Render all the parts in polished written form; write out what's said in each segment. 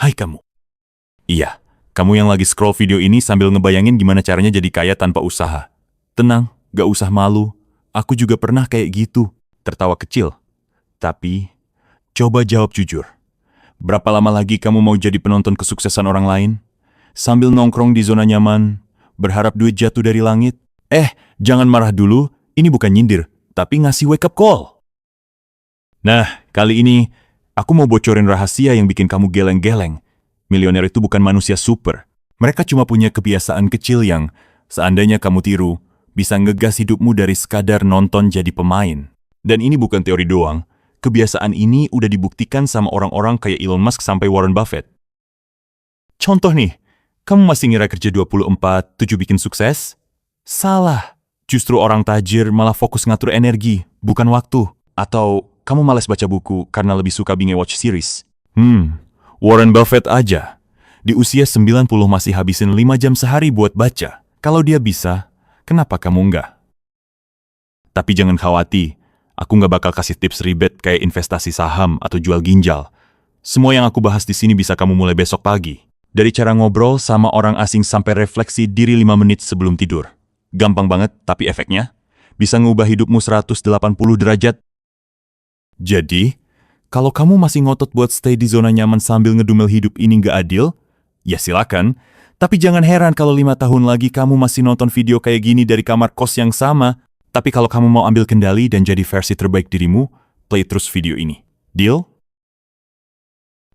Hai kamu. Iya, kamu yang lagi scroll video ini sambil ngebayangin gimana caranya jadi kaya tanpa usaha. Tenang, gak usah malu. Aku juga pernah kayak gitu, tertawa kecil. Tapi, coba jawab jujur. Berapa lama lagi kamu mau jadi penonton kesuksesan orang lain? Sambil nongkrong di zona nyaman, berharap duit jatuh dari langit? Jangan marah dulu, ini bukan nyindir, tapi ngasih wake up call. Nah, kali ini, aku mau bocorin rahasia yang bikin kamu geleng-geleng. Milioner itu bukan manusia super. Mereka cuma punya kebiasaan kecil yang, seandainya kamu tiru, bisa ngegas hidupmu dari sekadar nonton jadi pemain. Dan ini bukan teori doang. Kebiasaan ini udah dibuktikan sama orang-orang kayak Elon Musk sampai Warren Buffett. Contoh nih, kamu masih ngira kerja 24/7 bikin sukses? Salah. Justru orang tajir malah fokus ngatur energi, bukan waktu. Atau kamu malas baca buku karena lebih suka binge watch series? Warren Buffett aja, di usia 90 masih habisin 5 jam sehari buat baca. Kalau dia bisa, kenapa kamu enggak? Tapi jangan khawatir, aku nggak bakal kasih tips ribet kayak investasi saham atau jual ginjal. Semua yang aku bahas di sini bisa kamu mulai besok pagi. Dari cara ngobrol sama orang asing sampai refleksi diri 5 menit sebelum tidur. Gampang banget, tapi efeknya bisa ngubah hidupmu 180 derajat. Jadi, kalau kamu masih ngotot buat stay di zona nyaman sambil ngedumel hidup ini nggak adil, ya silakan. Tapi jangan heran kalau 5 tahun lagi kamu masih nonton video kayak gini dari kamar kos yang sama. Tapi kalau kamu mau ambil kendali dan jadi versi terbaik dirimu, play terus video ini. Deal?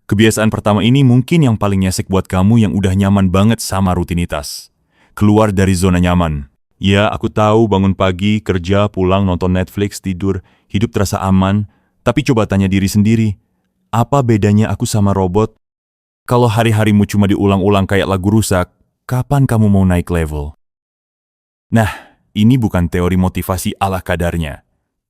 Kebiasaan pertama ini mungkin yang paling nyesek buat kamu yang udah nyaman banget sama rutinitas. Keluar dari zona nyaman. Ya, aku tahu bangun pagi, kerja, pulang, nonton Netflix, tidur, hidup terasa aman. Tapi coba tanya diri sendiri, apa bedanya aku sama robot? Kalau hari-harimu cuma diulang-ulang kayak lagu rusak, kapan kamu mau naik level? Nah, ini bukan teori motivasi ala kadarnya.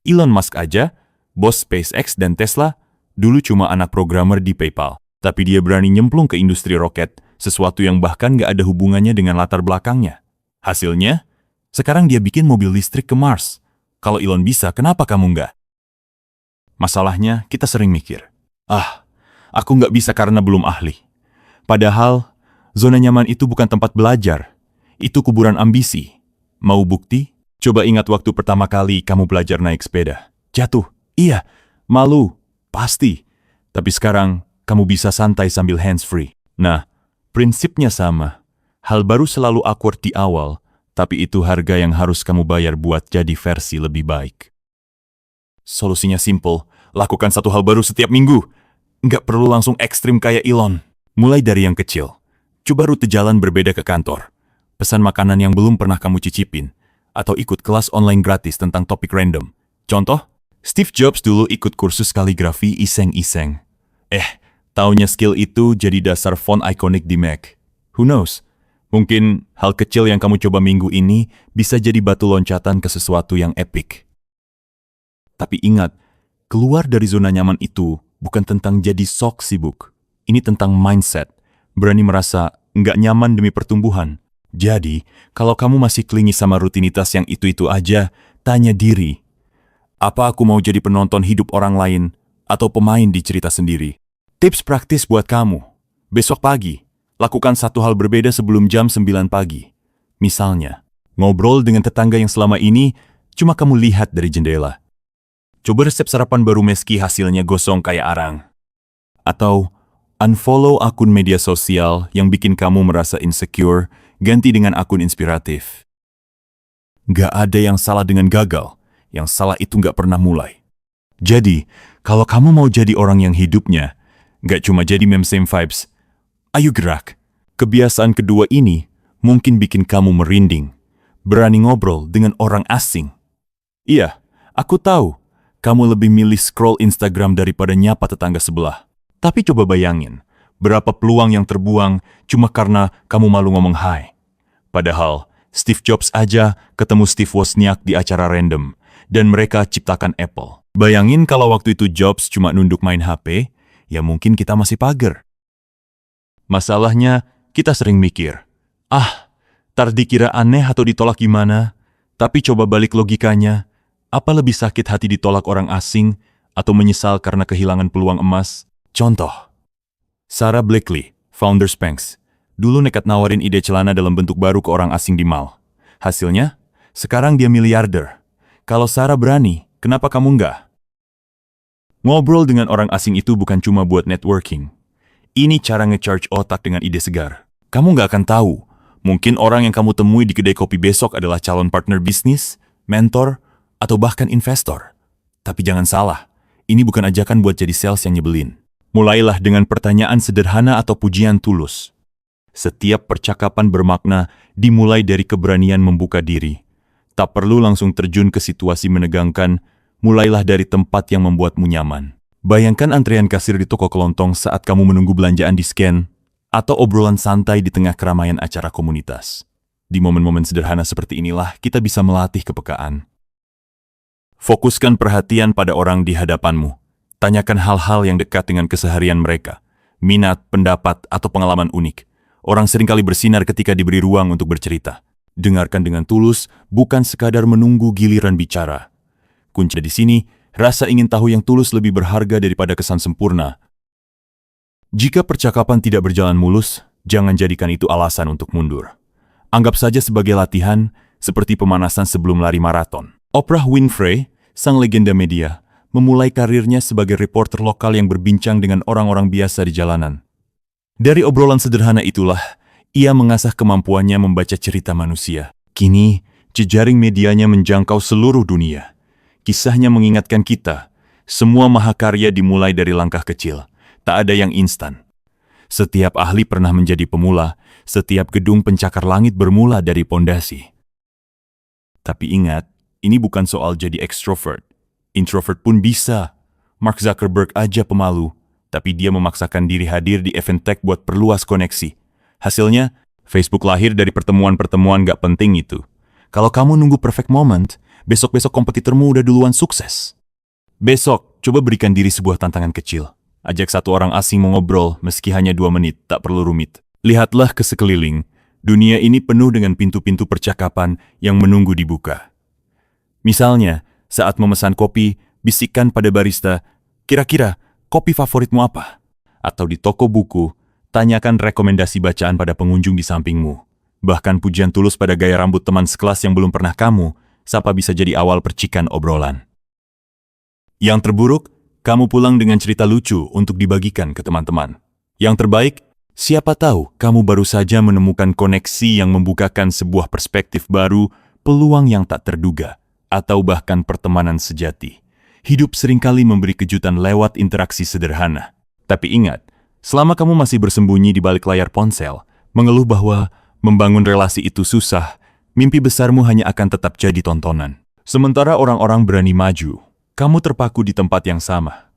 Elon Musk aja, bos SpaceX dan Tesla, dulu cuma anak programmer di PayPal. Tapi dia berani nyemplung ke industri roket, sesuatu yang bahkan gak ada hubungannya dengan latar belakangnya. Hasilnya, sekarang dia bikin mobil listrik ke Mars. Kalau Elon bisa, kenapa kamu nggak? Masalahnya, kita sering mikir, aku nggak bisa karena belum ahli. Padahal, zona nyaman itu bukan tempat belajar. Itu kuburan ambisi. Mau bukti? Coba ingat waktu pertama kali kamu belajar naik sepeda. Jatuh? Iya. Malu? Pasti. Tapi sekarang, kamu bisa santai sambil hands-free. Nah, prinsipnya sama. Hal baru selalu awkward di awal, tapi itu harga yang harus kamu bayar buat jadi versi lebih baik. Solusinya simple, lakukan satu hal baru setiap minggu. Nggak perlu langsung ekstrim kayak Elon. Mulai dari yang kecil. Coba rute jalan berbeda ke kantor. Pesan makanan yang belum pernah kamu cicipin. Atau ikut kelas online gratis tentang topik random. Contoh, Steve Jobs dulu ikut kursus kaligrafi iseng-iseng. Taunya skill itu jadi dasar font ikonik di Mac. Who knows? Mungkin hal kecil yang kamu coba minggu ini bisa jadi batu loncatan ke sesuatu yang epic. Tapi ingat, keluar dari zona nyaman itu bukan tentang jadi sok sibuk. Ini tentang mindset, berani merasa nggak nyaman demi pertumbuhan. Jadi, kalau kamu masih klingi sama rutinitas yang itu-itu aja, tanya diri, apa aku mau jadi penonton hidup orang lain atau pemain di cerita sendiri? Tips praktis buat kamu. Besok pagi, lakukan satu hal berbeda sebelum jam 9 pagi. Misalnya, ngobrol dengan tetangga yang selama ini cuma kamu lihat dari jendela. Coba resep sarapan baru meski hasilnya gosong kayak arang. Atau unfollow akun media sosial yang bikin kamu merasa insecure, ganti dengan akun inspiratif. Gak ada yang salah dengan gagal, yang salah itu gak pernah mulai. Jadi, kalau kamu mau jadi orang yang hidupnya, gak cuma jadi meme same vibes, ayo gerak. Kebiasaan kedua ini mungkin bikin kamu merinding, berani ngobrol dengan orang asing. Iya, aku tahu. Kamu lebih milih scroll Instagram daripada nyapa tetangga sebelah. Tapi coba bayangin, berapa peluang yang terbuang cuma karena kamu malu ngomong hai. Padahal, Steve Jobs aja ketemu Steve Wozniak di acara random, dan mereka ciptakan Apple. Bayangin kalau waktu itu Jobs cuma nunduk main HP, ya mungkin kita masih pager. Masalahnya, kita sering mikir, tar dikira aneh atau ditolak gimana, tapi coba balik logikanya, apa lebih sakit hati ditolak orang asing atau menyesal karena kehilangan peluang emas? Contoh, Sarah Blakely, founder Spanx, dulu nekat nawarin ide celana dalam bentuk baru ke orang asing di mall. Hasilnya, sekarang dia miliarder. Kalau Sarah berani, kenapa kamu enggak? Ngobrol dengan orang asing itu bukan cuma buat networking. Ini cara nge-charge otak dengan ide segar. Kamu nggak akan tahu, mungkin orang yang kamu temui di kedai kopi besok adalah calon partner bisnis, mentor, atau bahkan investor. Tapi jangan salah, ini bukan ajakan buat jadi sales yang nyebelin. Mulailah dengan pertanyaan sederhana atau pujian tulus. Setiap percakapan bermakna dimulai dari keberanian membuka diri. Tak perlu langsung terjun ke situasi menegangkan, mulailah dari tempat yang membuatmu nyaman. Bayangkan antrean kasir di toko kelontong saat kamu menunggu belanjaan di scan, atau obrolan santai di tengah keramaian acara komunitas. Di momen-momen sederhana seperti inilah kita bisa melatih kepekaan. Fokuskan perhatian pada orang di hadapanmu. Tanyakan hal-hal yang dekat dengan keseharian mereka, minat, pendapat, atau pengalaman unik. Orang seringkali bersinar ketika diberi ruang untuk bercerita. Dengarkan dengan tulus, bukan sekadar menunggu giliran bicara. Kunci di sini, rasa ingin tahu yang tulus lebih berharga daripada kesan sempurna. Jika percakapan tidak berjalan mulus, jangan jadikan itu alasan untuk mundur. Anggap saja sebagai latihan, seperti pemanasan sebelum lari maraton. Oprah Winfrey, sang legenda media, memulai karirnya sebagai reporter lokal yang berbincang dengan orang-orang biasa di jalanan. Dari obrolan sederhana itulah, ia mengasah kemampuannya membaca cerita manusia. Kini, jejaring medianya menjangkau seluruh dunia. Kisahnya mengingatkan kita, semua mahakarya dimulai dari langkah kecil. Tak ada yang instan. Setiap ahli pernah menjadi pemula, setiap gedung pencakar langit bermula dari pondasi. Tapi ingat, ini bukan soal jadi ekstrovert. Introvert pun bisa. Mark Zuckerberg aja pemalu, tapi dia memaksakan diri hadir di event tech buat perluas koneksi. Hasilnya, Facebook lahir dari pertemuan-pertemuan gak penting itu. Kalau kamu nunggu perfect moment, besok-besok kompetitormu udah duluan sukses. Besok, coba berikan diri sebuah tantangan kecil. Ajak satu orang asing mengobrol meski hanya 2 menit, tak perlu rumit. Lihatlah ke sekeliling. Dunia ini penuh dengan pintu-pintu percakapan yang menunggu dibuka. Misalnya, saat memesan kopi, bisikkan pada barista, kira-kira kopi favoritmu apa? Atau di toko buku, tanyakan rekomendasi bacaan pada pengunjung di sampingmu. Bahkan pujian tulus pada gaya rambut teman sekelas yang belum pernah kamu sapa bisa jadi awal percikan obrolan. Yang terburuk, kamu pulang dengan cerita lucu untuk dibagikan ke teman-teman. Yang terbaik, siapa tahu kamu baru saja menemukan koneksi yang membukakan sebuah perspektif baru, peluang yang tak terduga, atau bahkan pertemanan sejati. Hidup seringkali memberi kejutan lewat interaksi sederhana. Tapi ingat, selama kamu masih bersembunyi di balik layar ponsel, mengeluh bahwa membangun relasi itu susah, mimpi besarmu hanya akan tetap jadi tontonan. Sementara orang-orang berani maju, kamu terpaku di tempat yang sama.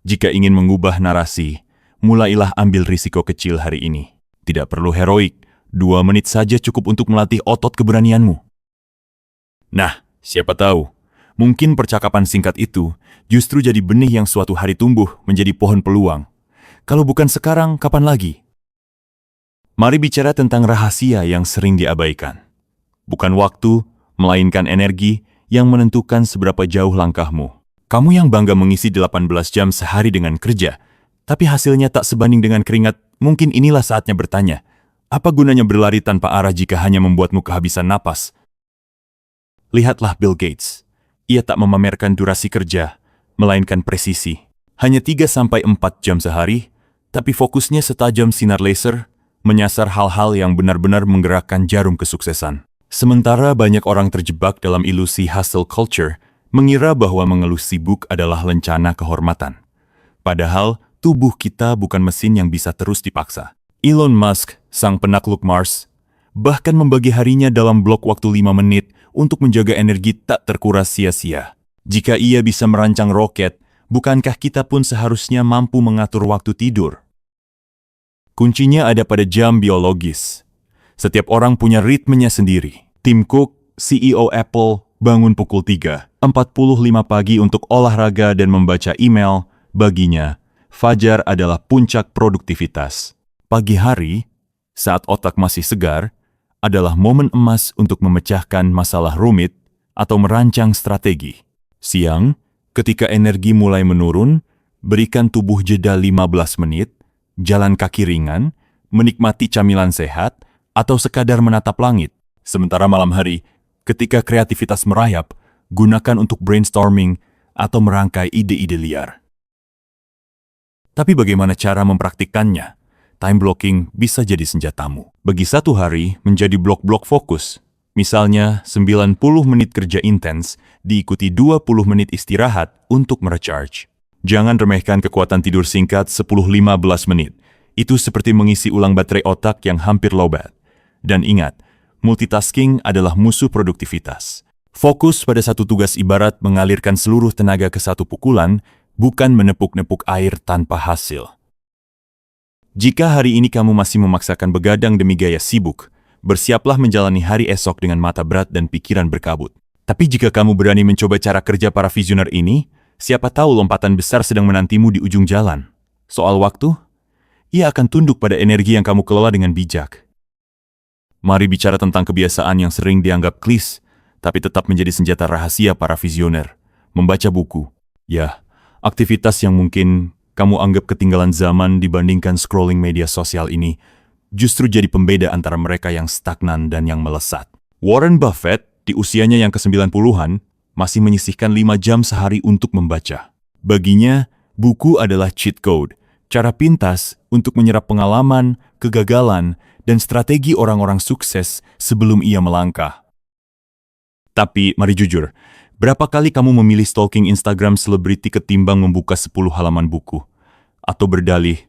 Jika ingin mengubah narasi, mulailah ambil risiko kecil hari ini. Tidak perlu heroik, 2 menit saja cukup untuk melatih otot keberanianmu. Nah, siapa tahu, mungkin percakapan singkat itu justru jadi benih yang suatu hari tumbuh menjadi pohon peluang. Kalau bukan sekarang, kapan lagi? Mari bicara tentang rahasia yang sering diabaikan. Bukan waktu, melainkan energi yang menentukan seberapa jauh langkahmu. Kamu yang bangga mengisi 18 jam sehari dengan kerja, tapi hasilnya tak sebanding dengan keringat, mungkin inilah saatnya bertanya, apa gunanya berlari tanpa arah jika hanya membuatmu kehabisan napas? Lihatlah Bill Gates. Ia tak memamerkan durasi kerja, melainkan presisi. Hanya 3-4 jam sehari, tapi fokusnya setajam sinar laser, menyasar hal-hal yang benar-benar menggerakkan jarum kesuksesan. Sementara banyak orang terjebak dalam ilusi hustle culture, mengira bahwa mengeluh sibuk adalah lencana kehormatan. Padahal, tubuh kita bukan mesin yang bisa terus dipaksa. Elon Musk, sang penakluk Mars, bahkan membagi harinya dalam blok waktu 5 menit untuk menjaga energi tak terkuras sia-sia. Jika ia bisa merancang roket, bukankah kita pun seharusnya mampu mengatur waktu tidur? Kuncinya ada pada jam biologis. Setiap orang punya ritmenya sendiri. Tim Cook, CEO Apple, bangun pukul 3:45 pagi untuk olahraga dan membaca email. Baginya, fajar adalah puncak produktivitas. Pagi hari, saat otak masih segar, adalah momen emas untuk memecahkan masalah rumit atau merancang strategi. Siang, ketika energi mulai menurun, berikan tubuh jeda 15 menit, jalan kaki ringan, menikmati camilan sehat, atau sekadar menatap langit. Sementara malam hari, ketika kreativitas merayap, gunakan untuk brainstorming atau merangkai ide-ide liar. Tapi bagaimana cara mempraktikkannya? Time blocking bisa jadi senjatamu. Bagi satu hari menjadi blok-blok fokus. Misalnya 90 menit kerja intens, diikuti 20 menit istirahat untuk merecharge. Jangan remehkan kekuatan tidur singkat 10-15 menit. Itu seperti mengisi ulang baterai otak yang hampir lowbat. Dan ingat, multitasking adalah musuh produktivitas. Fokus pada satu tugas ibarat mengalirkan seluruh tenaga ke satu pukulan, bukan menepuk-nepuk air tanpa hasil. Jika hari ini kamu masih memaksakan begadang demi gaya sibuk, bersiaplah menjalani hari esok dengan mata berat dan pikiran berkabut. Tapi jika kamu berani mencoba cara kerja para visioner ini, siapa tahu lompatan besar sedang menantimu di ujung jalan. Soal waktu, ia akan tunduk pada energi yang kamu kelola dengan bijak. Mari bicara tentang kebiasaan yang sering dianggap klis, tapi tetap menjadi senjata rahasia para visioner. Membaca buku. Ya, aktivitas yang mungkin kamu anggap ketinggalan zaman dibandingkan scrolling media sosial ini, justru jadi pembeda antara mereka yang stagnan dan yang melesat. Warren Buffett, di usianya yang ke-90-an, masih menyisihkan 5 jam sehari untuk membaca. Baginya, buku adalah cheat code, cara pintas untuk menyerap pengalaman, kegagalan, dan strategi orang-orang sukses sebelum ia melangkah. Tapi, mari jujur, berapa kali kamu memilih stalking Instagram selebriti ketimbang membuka 10 halaman buku? Atau berdalih,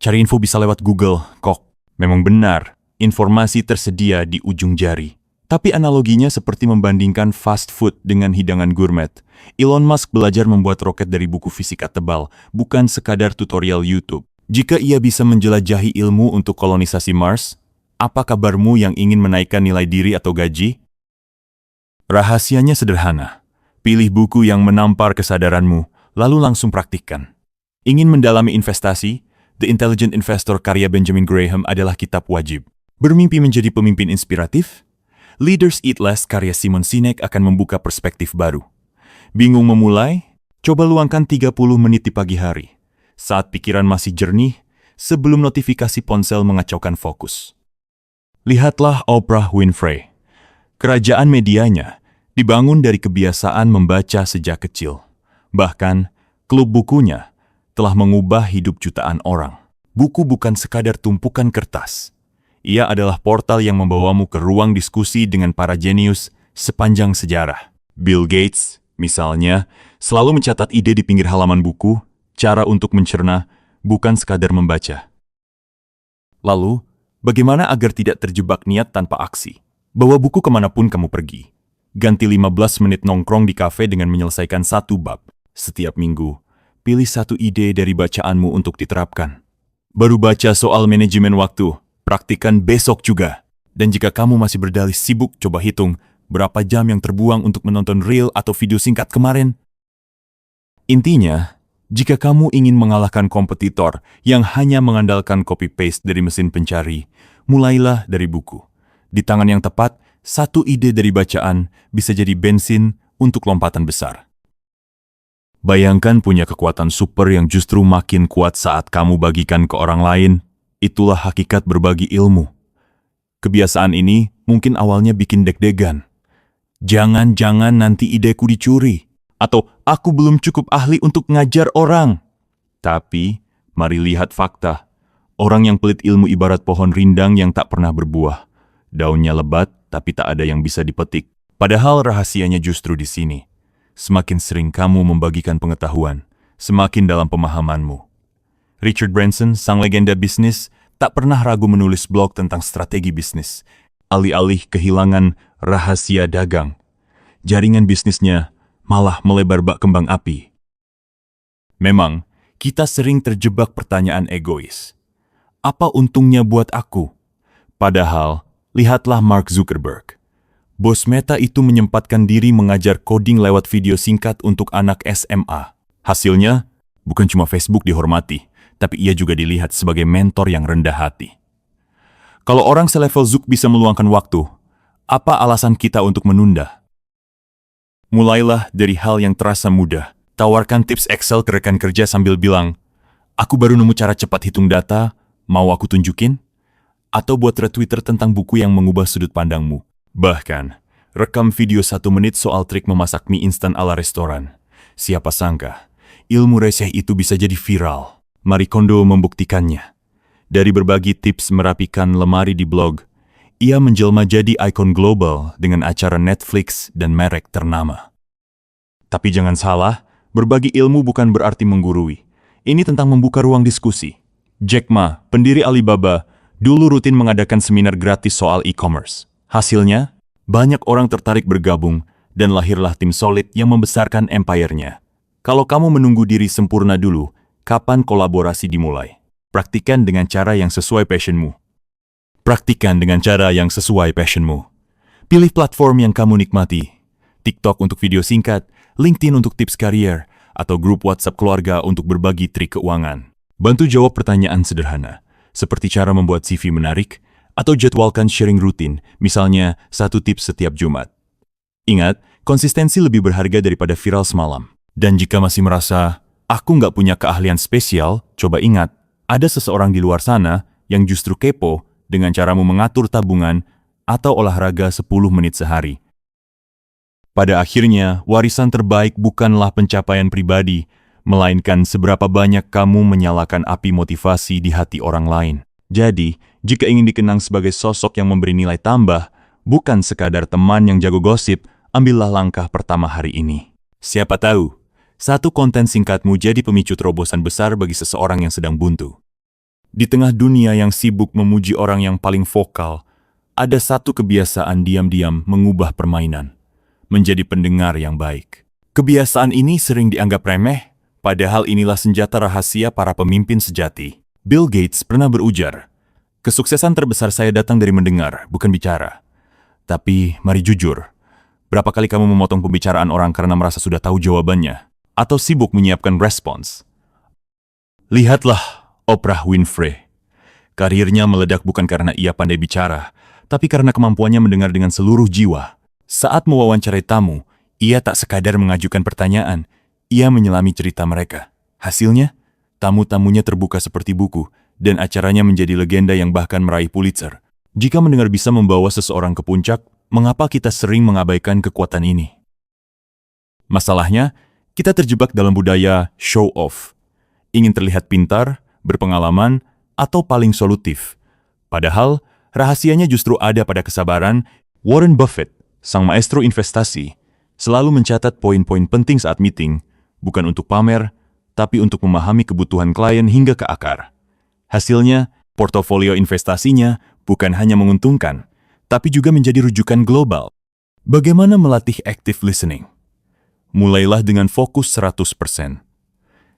cari info bisa lewat Google, kok. Memang benar, informasi tersedia di ujung jari. Tapi analoginya seperti membandingkan fast food dengan hidangan gourmet. Elon Musk belajar membuat roket dari buku fisika tebal, bukan sekadar tutorial YouTube. Jika ia bisa menjelajahi ilmu untuk kolonisasi Mars, apa kabarmu yang ingin menaikkan nilai diri atau gaji? Rahasianya sederhana. Pilih buku yang menampar kesadaranmu, lalu langsung praktikkan. Ingin mendalami investasi? The Intelligent Investor karya Benjamin Graham adalah kitab wajib. Bermimpi menjadi pemimpin inspiratif? Leaders Eat Less karya Simon Sinek akan membuka perspektif baru. Bingung memulai? Coba luangkan 30 menit di pagi hari. Saat pikiran masih jernih, sebelum notifikasi ponsel mengacaukan fokus. Lihatlah Oprah Winfrey. Kerajaan medianya dibangun dari kebiasaan membaca sejak kecil. Bahkan, klub bukunya telah mengubah hidup jutaan orang. Buku bukan sekadar tumpukan kertas. Ia adalah portal yang membawamu ke ruang diskusi dengan para jenius sepanjang sejarah. Bill Gates, misalnya, selalu mencatat ide di pinggir halaman buku, cara untuk mencerna, bukan sekadar membaca. Lalu, bagaimana agar tidak terjebak niat tanpa aksi? Bawa buku kemanapun kamu pergi. Ganti 15 menit nongkrong di kafe dengan menyelesaikan 1 bab. Setiap minggu, pilih 1 ide dari bacaanmu untuk diterapkan. Baru baca soal manajemen waktu, praktikan besok juga. Dan jika kamu masih berdalih sibuk, coba hitung berapa jam yang terbuang untuk menonton reel atau video singkat kemarin. Intinya, jika kamu ingin mengalahkan kompetitor yang hanya mengandalkan copy-paste dari mesin pencari, mulailah dari buku. Di tangan yang tepat, 1 ide dari bacaan bisa jadi bensin untuk lompatan besar. Bayangkan punya kekuatan super yang justru makin kuat saat kamu bagikan ke orang lain. Itulah hakikat berbagi ilmu. Kebiasaan ini mungkin awalnya bikin deg-degan. Jangan-jangan nanti ideku dicuri. Atau aku belum cukup ahli untuk ngajar orang. Tapi, mari lihat fakta. Orang yang pelit ilmu ibarat pohon rindang yang tak pernah berbuah. Daunnya lebat, tapi tak ada yang bisa dipetik. Padahal rahasianya justru di sini. Semakin sering kamu membagikan pengetahuan, semakin dalam pemahamanmu. Richard Branson, sang legenda bisnis, tak pernah ragu menulis blog tentang strategi bisnis. Alih-alih kehilangan rahasia dagang, jaringan bisnisnya malah melebar bak kembang api. Memang, kita sering terjebak pertanyaan egois. Apa untungnya buat aku? Padahal, lihatlah Mark Zuckerberg. Bos Meta itu menyempatkan diri mengajar coding lewat video singkat untuk anak SMA. Hasilnya, bukan cuma Facebook dihormati, tapi ia juga dilihat sebagai mentor yang rendah hati. Kalau orang selevel Zuck bisa meluangkan waktu, apa alasan kita untuk menunda? Mulailah dari hal yang terasa mudah. Tawarkan tips Excel ke rekan kerja sambil bilang, Aku baru nemu cara cepat hitung data, mau aku tunjukin? Atau buat thread Twitter tentang buku yang mengubah sudut pandangmu. Bahkan, rekam video 1 menit soal trik memasak mie instan ala restoran. Siapa sangka, ilmu receh itu bisa jadi viral. Marie Kondo membuktikannya. Dari berbagi tips merapikan lemari di blog, ia menjelma jadi ikon global dengan acara Netflix dan merek ternama. Tapi jangan salah, berbagi ilmu bukan berarti menggurui. Ini tentang membuka ruang diskusi. Jack Ma, pendiri Alibaba, dulu rutin mengadakan seminar gratis soal e-commerce. Hasilnya, banyak orang tertarik bergabung dan lahirlah tim solid yang membesarkan empire-nya. Kalau kamu menunggu diri sempurna dulu, kapan kolaborasi dimulai? Praktikan dengan cara yang sesuai passionmu. Praktikan dengan cara yang sesuai passionmu. Pilih platform yang kamu nikmati. TikTok untuk video singkat, LinkedIn untuk tips karier, atau grup WhatsApp keluarga untuk berbagi trik keuangan. Bantu jawab pertanyaan sederhana, seperti cara membuat CV menarik, atau jadwalkan sharing rutin, misalnya 1 tips setiap Jumat. Ingat, konsistensi lebih berharga daripada viral semalam. Dan jika masih merasa, aku nggak punya keahlian spesial, coba ingat, ada seseorang di luar sana yang justru kepo dengan caramu mengatur tabungan atau olahraga 10 menit sehari. Pada akhirnya, warisan terbaik bukanlah pencapaian pribadi, melainkan seberapa banyak kamu menyalakan api motivasi di hati orang lain. Jadi, jika ingin dikenang sebagai sosok yang memberi nilai tambah, bukan sekadar teman yang jago gosip, ambillah langkah pertama hari ini. Siapa tahu, satu konten singkatmu jadi pemicu terobosan besar bagi seseorang yang sedang buntu. Di tengah dunia yang sibuk memuji orang yang paling vokal, ada satu kebiasaan diam-diam mengubah permainan, menjadi pendengar yang baik. Kebiasaan ini sering dianggap remeh, padahal inilah senjata rahasia para pemimpin sejati. Bill Gates pernah berujar, "Kesuksesan terbesar saya datang dari mendengar, bukan bicara." Tapi, mari jujur, berapa kali kamu memotong pembicaraan orang karena merasa sudah tahu jawabannya? Atau sibuk menyiapkan respons? Lihatlah Oprah Winfrey. Karirnya meledak bukan karena ia pandai bicara, tapi karena kemampuannya mendengar dengan seluruh jiwa. Saat mewawancarai tamu, ia tak sekadar mengajukan pertanyaan, ia menyelami cerita mereka. Hasilnya, tamu-tamunya terbuka seperti buku, dan acaranya menjadi legenda yang bahkan meraih Pulitzer. Jika mendengar bisa membawa seseorang ke puncak, mengapa kita sering mengabaikan kekuatan ini? Masalahnya, kita terjebak dalam budaya show off. Ingin terlihat pintar, berpengalaman, atau paling solutif. Padahal, rahasianya justru ada pada kesabaran. Warren Buffett, sang maestro investasi, selalu mencatat poin-poin penting saat meeting, bukan untuk pamer, tapi untuk memahami kebutuhan klien hingga ke akar. Hasilnya, portofolio investasinya bukan hanya menguntungkan, tapi juga menjadi rujukan global. Bagaimana melatih active listening? Mulailah dengan fokus 100%.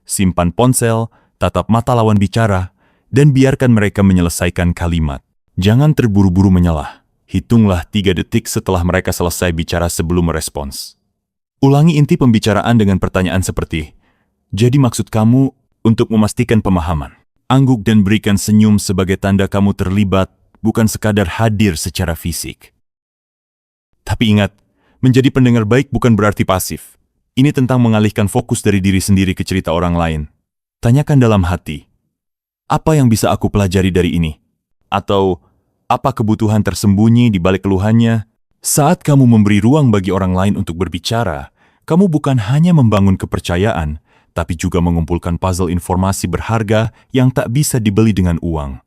Simpan ponsel, tatap mata lawan bicara, dan biarkan mereka menyelesaikan kalimat. Jangan terburu-buru menyalah. Hitunglah 3 detik setelah mereka selesai bicara sebelum merespons. Ulangi inti pembicaraan dengan pertanyaan seperti, "Jadi maksud kamu untuk memastikan pemahaman?" Angguk dan berikan senyum sebagai tanda kamu terlibat, bukan sekadar hadir secara fisik. Tapi ingat, menjadi pendengar baik bukan berarti pasif. Ini tentang mengalihkan fokus dari diri sendiri ke cerita orang lain. Tanyakan dalam hati, apa yang bisa aku pelajari dari ini? Atau, apa kebutuhan tersembunyi di balik keluhannya? Saat kamu memberi ruang bagi orang lain untuk berbicara, kamu bukan hanya membangun kepercayaan, tapi juga mengumpulkan puzzle informasi berharga yang tak bisa dibeli dengan uang.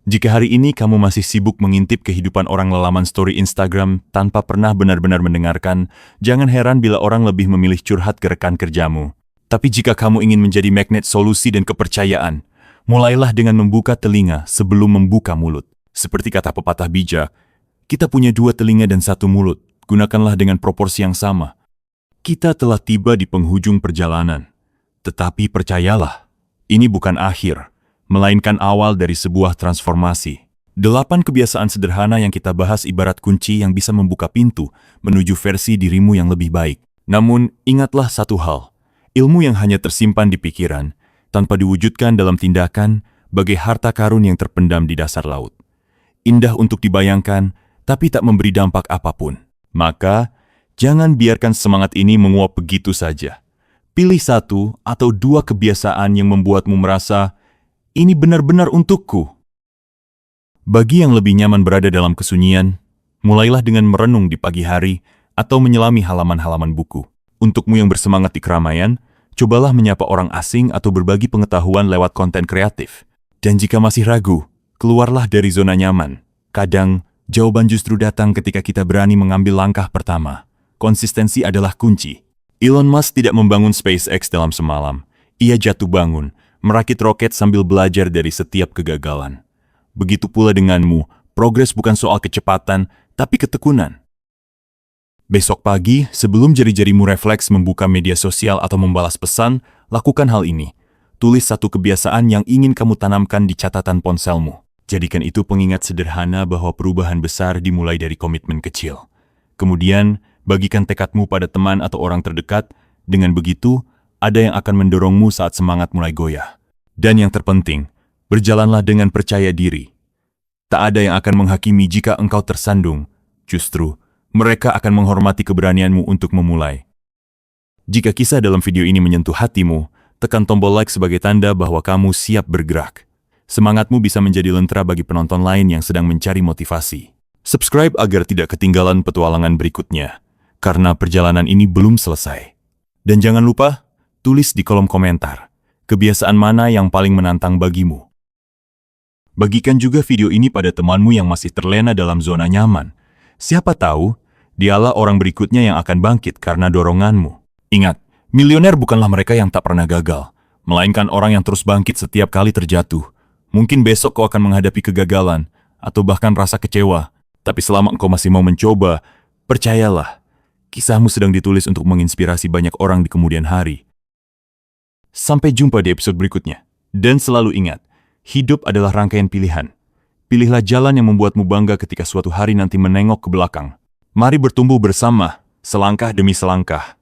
Jika hari ini kamu masih sibuk mengintip kehidupan orang lelaman story Instagram tanpa pernah benar-benar mendengarkan, jangan heran bila orang lebih memilih curhat ke rekan kerjamu. Tapi jika kamu ingin menjadi magnet solusi dan kepercayaan, mulailah dengan membuka telinga sebelum membuka mulut. Seperti kata pepatah bijak, kita punya 2 telinga dan 1 mulut, gunakanlah dengan proporsi yang sama. Kita telah tiba di penghujung perjalanan. Tetapi percayalah, ini bukan akhir, melainkan awal dari sebuah transformasi. 8 kebiasaan sederhana yang kita bahas ibarat kunci yang bisa membuka pintu menuju versi dirimu yang lebih baik. Namun, ingatlah satu hal, ilmu yang hanya tersimpan di pikiran, tanpa diwujudkan dalam tindakan, bagai harta karun yang terpendam di dasar laut. Indah untuk dibayangkan, tapi tak memberi dampak apapun. Maka, jangan biarkan semangat ini menguap begitu saja. Pilih 1 atau 2 kebiasaan yang membuatmu merasa, ini benar-benar untukku. Bagi yang lebih nyaman berada dalam kesunyian, mulailah dengan merenung di pagi hari atau menyelami halaman-halaman buku. Untukmu yang bersemangat di keramaian, cobalah menyapa orang asing atau berbagi pengetahuan lewat konten kreatif. Dan jika masih ragu, keluarlah dari zona nyaman. Kadang, jawaban justru datang ketika kita berani mengambil langkah pertama. Konsistensi adalah kunci. Elon Musk tidak membangun SpaceX dalam semalam. Ia jatuh bangun, merakit roket sambil belajar dari setiap kegagalan. Begitu pula denganmu, progres bukan soal kecepatan, tapi ketekunan. Besok pagi, sebelum jari-jarimu refleks membuka media sosial atau membalas pesan, lakukan hal ini. Tulis 1 kebiasaan yang ingin kamu tanamkan di catatan ponselmu. Jadikan itu pengingat sederhana bahwa perubahan besar dimulai dari komitmen kecil. Kemudian, bagikan tekadmu pada teman atau orang terdekat. Dengan begitu, ada yang akan mendorongmu saat semangat mulai goyah. Dan yang terpenting, berjalanlah dengan percaya diri. Tak ada yang akan menghakimi jika engkau tersandung. Justru, mereka akan menghormati keberanianmu untuk memulai. Jika kisah dalam video ini menyentuh hatimu, tekan tombol like sebagai tanda bahwa kamu siap bergerak. Semangatmu bisa menjadi lentera bagi penonton lain yang sedang mencari motivasi. Subscribe agar tidak ketinggalan petualangan berikutnya, karena perjalanan ini belum selesai. Dan jangan lupa, tulis di kolom komentar, kebiasaan mana yang paling menantang bagimu. Bagikan juga video ini pada temanmu yang masih terlena dalam zona nyaman. Siapa tahu, dialah orang berikutnya yang akan bangkit karena doronganmu. Ingat, milioner bukanlah mereka yang tak pernah gagal, melainkan orang yang terus bangkit setiap kali terjatuh. Mungkin besok kau akan menghadapi kegagalan, atau bahkan rasa kecewa. Tapi selama engkau masih mau mencoba, percayalah, kisahmu sedang ditulis untuk menginspirasi banyak orang di kemudian hari. Sampai jumpa di episode berikutnya. Dan selalu ingat, hidup adalah rangkaian pilihan. Pilihlah jalan yang membuatmu bangga ketika suatu hari nanti menengok ke belakang. Mari bertumbuh bersama, selangkah demi selangkah.